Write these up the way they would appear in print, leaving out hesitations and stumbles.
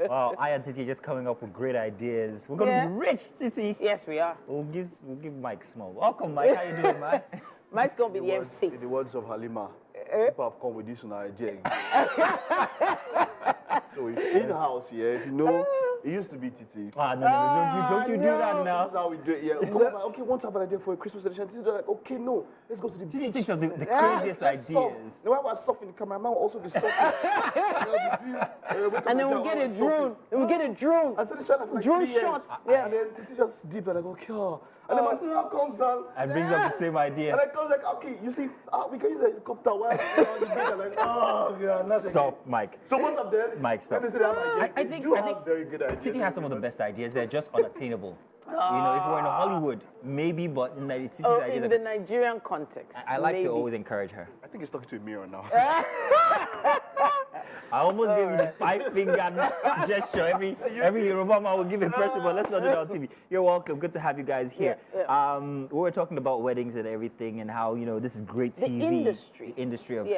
Wow, I and Titi just coming up with great ideas. We're gonna be rich, Titi. Yes, we are. We'll give Mike small. Welcome, Mike. How you doing, man? Mike's gonna be the MC. In the words of Halima, people have come with this on our agenda. So in the house, if you know, it used to be Titi. No, don't you do that now. This is how we do it, okay, want to have an idea for a Christmas edition. Titi's like, okay, no, let's go to the beach. Titi thinks of the craziest ideas. The way I was surfing the camera, my mom will also be surfing. And then we'll get a drone. Then we'll get a drone. And so this went for like drone 3 years. shots. And then Titi just deep, like, okay, And then my sister comes on. And brings up the same idea. And I goes like, okay, you see, we can use a helicopter. While on the beach, I'm like, oh, yeah, nothing. Stop, Mike. So once I'm there, Mike, stop. They say they have ideas. I think very good ideas. Titi has some of the best ideas. They're just unattainable. You know, if we're in Hollywood, maybe, but in Titi's ideas. In the Nigerian context. I like to always encourage her. I think he's talking to a mirror now. I almost gave you the 5-finger gesture. Every Yoruba man will give a person, but let's not do that on TV. You're welcome. Good to have you guys here. We were talking about weddings and everything and how, you know, this is great TV. The industry of,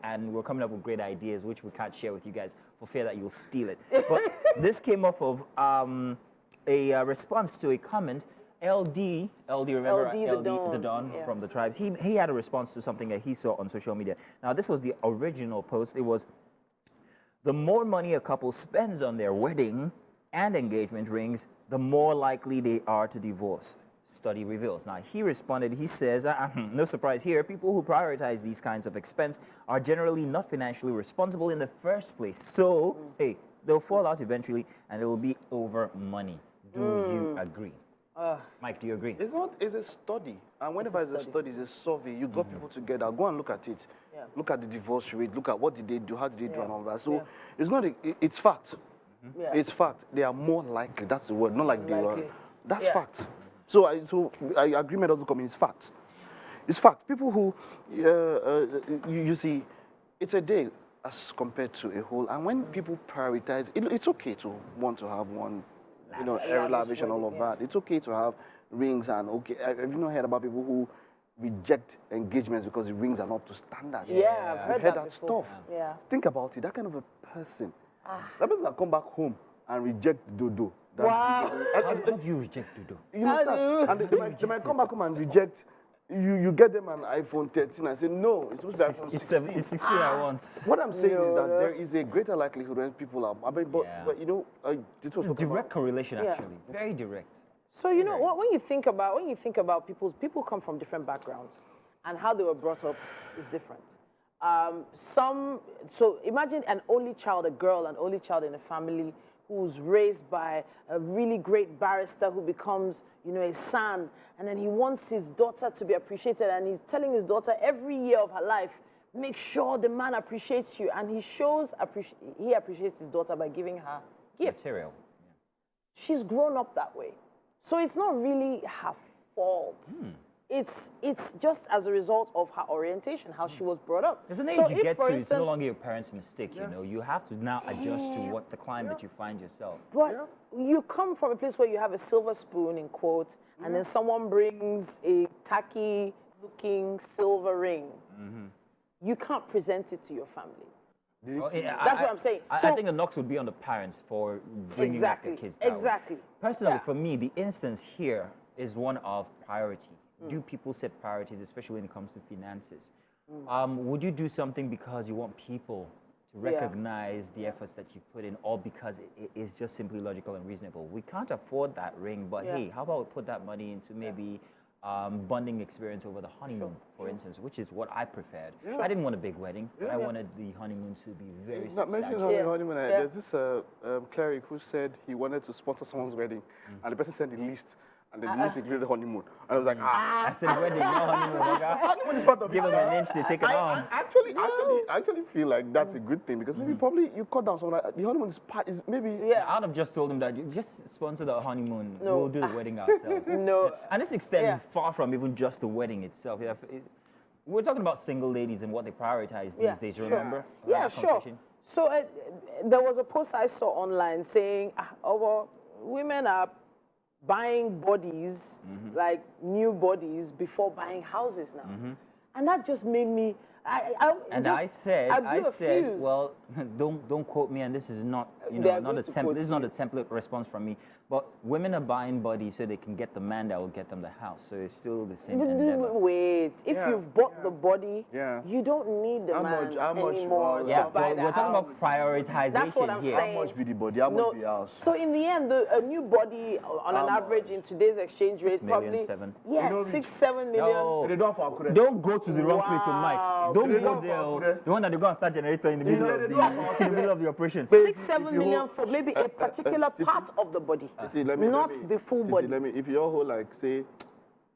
and we're coming up with great ideas, which we can't share with you guys for fear that you'll steal it. But this came off of a response to a comment. LD, remember LD the Don from the Tribes? He had a response to something that he saw on social media. Now, this was the original post. It was, the more money a couple spends on their wedding and engagement rings, the more likely they are to divorce. Study reveals. Now, he responded, he says, no surprise here, people who prioritize these kinds of expense are generally not financially responsible in the first place. So, hey, they'll fall out eventually and it will be over money. Do you agree? Mike, do you agree? It's a study. And whenever it's a study, it's a survey. You got people together. Go and look at it. Yeah. Look at the divorce rate. Look at what did they do, how did they do, and all that. So it's not. It's fact. It's fact. They are more likely. That's the word. Not like they are. That's fact. So agreement doesn't come in. It's fact. It's fact. People who you see, it's a day as compared to a whole. And when people prioritize, it's okay to want to have one. You know, lavish and all of that. It's okay to have rings and have you not heard about people who reject engagements because the rings are not up to standard? Yeah, I've heard that stuff. Yeah. Think about it. That kind of a person, that person can come back home and reject dodo. Wow. How do you reject dodo? You understand? And they might come back home and reject. You get them an iPhone 13 and say, no, it's supposed to be iPhone 16. It's 16 I want. What I'm saying is that there is a greater likelihood when people are, but you know, it's a direct correlation actually, very direct. So you know, when you think about people come from different backgrounds, and how they were brought up is different. So imagine an only child, a girl, an only child in a family who's raised by a really great barrister who becomes, you know, a son, and then he wants his daughter to be appreciated, and he's telling his daughter every year of her life, make sure the man appreciates you, and he appreciates his daughter by giving her gifts. Material. She's grown up that way. So it's not really her fault. It's just as a result of her orientation, how she was brought up. There's an age you get to, it's no longer your parents' mistake, you know. You have to now adjust to what the climate you find yourself. But you come from a place where you have a silver spoon, in quotes, and then someone brings a tacky-looking silver ring. You can't present it to your family. That's what I'm saying. I think the knocks would be on the parents for bringing back the kids that way. Personally, for me, the instance here is one of priority. Do people set priorities, especially when it comes to finances? Would you do something because you want people to recognize the efforts that you've put in, or because it is just simply logical and reasonable? We can't afford that ring, but hey, how about we put that money into maybe bonding experience over the honeymoon, for instance, which is what I preferred. I didn't want a big wedding, but I wanted the honeymoon to be very substantial. Honeymoon, there's this cleric who said he wanted to sponsor someone's wedding, and the person sent a list. And the list included honeymoon. And I was like, I said wedding, no honeymoon. Honeymoon is part of it. Give them an inch, they take it on. I actually feel like that's a good thing because maybe probably you cut down someone. The honeymoon is maybe. Yeah, I'd have just told them that you just sponsor the honeymoon. We'll do the wedding ourselves. And this extends far from even just the wedding itself. We're talking about single ladies and what they prioritize these days. You remember? Yeah, sure. So there was a post I saw online saying, women are buying bodies, like new bodies, before buying houses now. And that just made me, I said, well, don't quote me, and this is not you They are know, not going a to template. quote This is not you. a template response from me. But women are buying bodies so they can get the man that will get them the house. So it's still the same endeavor. Wait, if Yeah, you've bought the body, Yeah. you don't need the How man much- how much anymore more- to Yeah, buy but the we're talking house. about prioritization That's what I'm here. saying. How much be the body? How much be the house? So in the end, a new body on an How average in today's exchange 6 rate million, probably 7. yeah, You know, 6-7 million. No. They don't have Akure. Don't go to the wrong place with Wow. Mike. Don't They go don't there. fuck oh. with it. The one that they go and start generator in the middle know, of they the don't fuck in the with middle of the operation. 6-7 million hold- for maybe a particular part of the body, Titi, not the full Titi, body. if you all hold like say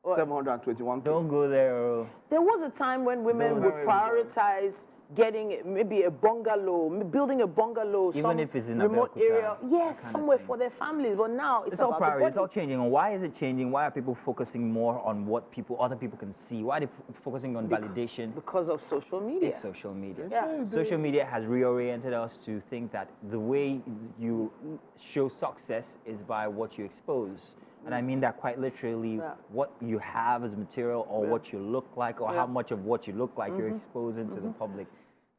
721 Don't go there. Oh. There was a time when women would prioritize getting maybe a bungalow, building a bungalow, Even some if it's in remote Abeokuta, area. that Yes, kind of somewhere thing. for their families. But now it's It's all about priority. the It's all body. changing. And why is it changing? Why are people focusing more on what other people can see? Why are they focusing on validation? Because of social media. It's social media. Yeah. Social media has reoriented us to think that the way you show success is by what you expose. And I mean that quite literally, Yeah. what you have as material or what you look like or how much of what you look like you're exposing to the public.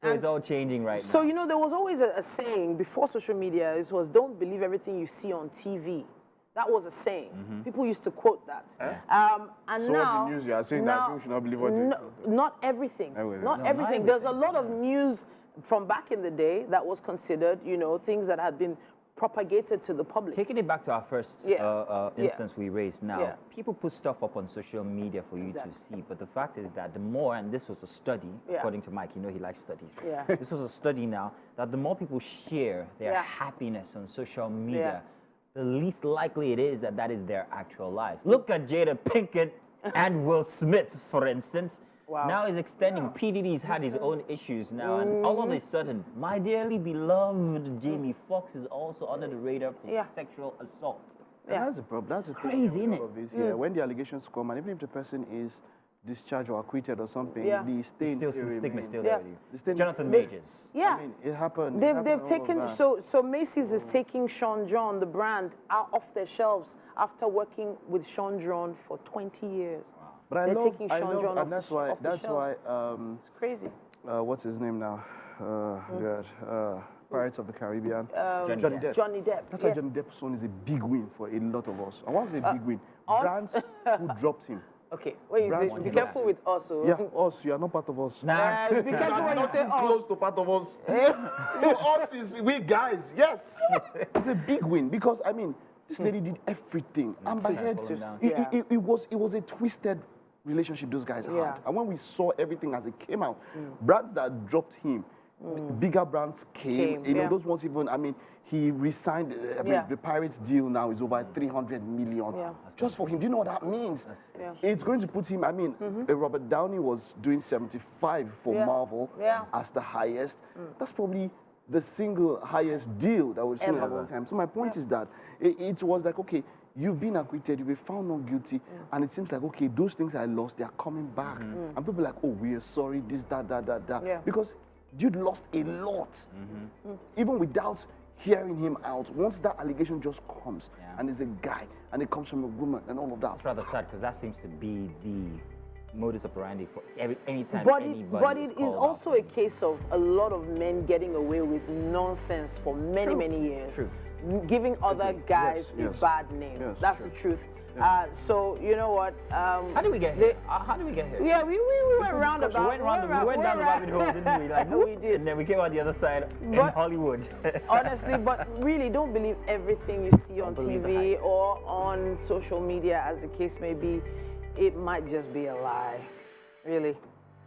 So it's all changing right now. So, you know, there was always a saying before social media, it was don't believe everything you see on TV. That was a saying. People used to quote that. And So now, what the news you are saying that people should not believe what they not everything. Everything. Not No, everything. not There's a everything, lot of news from back in the day that was considered, you know, things that had been propagated to the public. Taking it back to our first Yeah. instance we raised now, Yeah. people put stuff up on social media for you Exactly. to see. But the fact is that the more, and this was a study, Yeah. according to Mike, you know he likes studies. Yeah. This was a study now, that the more people share their Yeah. happiness on social media, the least likely it is that that is their actual lives. Look at Jada Pinkett and Will Smith, for instance. Wow. Now he's extending. P. Diddy's had his own issues now, and all of a sudden, my dearly beloved Jamie Foxx is also under the radar for Yeah. sexual assault. And that's the problem. That's the thing Crazy, with innit? all of this, yeah. When the allegations come, and even if the person is discharged or acquitted or something, Yeah. the stain Still, still stigma is still remains. there with you. The stain Jonathan is- Majors. Yeah. I mean, it happened. They've taken so Macy's is taking Sean John, the brand, out off their shelves after working with Sean John for 20 years. But I They're love, taking I Sean love, John off and the that's sh- why, off the that's shelves. why, It's crazy. what's his name now? God, Pirates of the Caribbean. Johnny Johnny Depp. Depp. Johnny Depp. That's why yes. Johnny Depp's son is a big win for a lot of us. And what was a big win? us? Brands who dropped him. Okay, wait, you Brands say, who be dropped careful him. with us. Oh. Yeah, us. You are not part of us. Nah. Be careful when you say Nothing us. close to part of us. Us is we guys. Yes, it's a big win because I mean this lady did everything. And by head, pulling down. it was a twisted relationship those guys Yeah. had. And when we saw everything as it came out, brands that dropped him, bigger brands came. You know yeah. those ones even. I mean, he resigned. I mean, Yeah. the Pirates deal now is over 300 million Yeah. just for him. Do you know what that means? Yeah. It's going to put him. I mean, Robert Downey was doing 75 for Yeah. Marvel Yeah. as the highest. That's probably the single highest deal that we've seen in a Ever. long time. So my point is that it was like, okay, you've been acquitted, you've been found not guilty, and it seems like, okay, those things I lost, they're coming back. And people are like, oh, we are sorry, this, that. Yeah. Because dude lost a lot. Even without hearing him out, once that allegation just comes, and it's a guy, and it comes from a woman, and all of that. It's rather sad because that seems to be the modus operandi for anytime But anybody it is called also out. a case of a lot of men getting away with nonsense for many, True. many years. True. Giving other guys Yes, a yes. bad name. Yes, That's true. the truth. So, you know what? How did we get here? How did we get here? Yeah, we went roundabout. We went down the rabbit hole, didn't we? Like, We did. And then we came out the other side in But- Hollywood. Honestly, but really don't believe everything you see on believe the TV hype. or on social media, as the case may be. It might just be a lie. Really.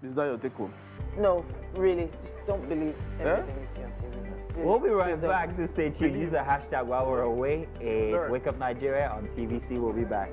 Is that your take home? No, really. Just don't believe everything you see on TV. Really. We'll be right Please don't. back to stay tuned. Use the hashtag while we're away. It's Sure. Wake Up Nigeria on TVC. We'll be back.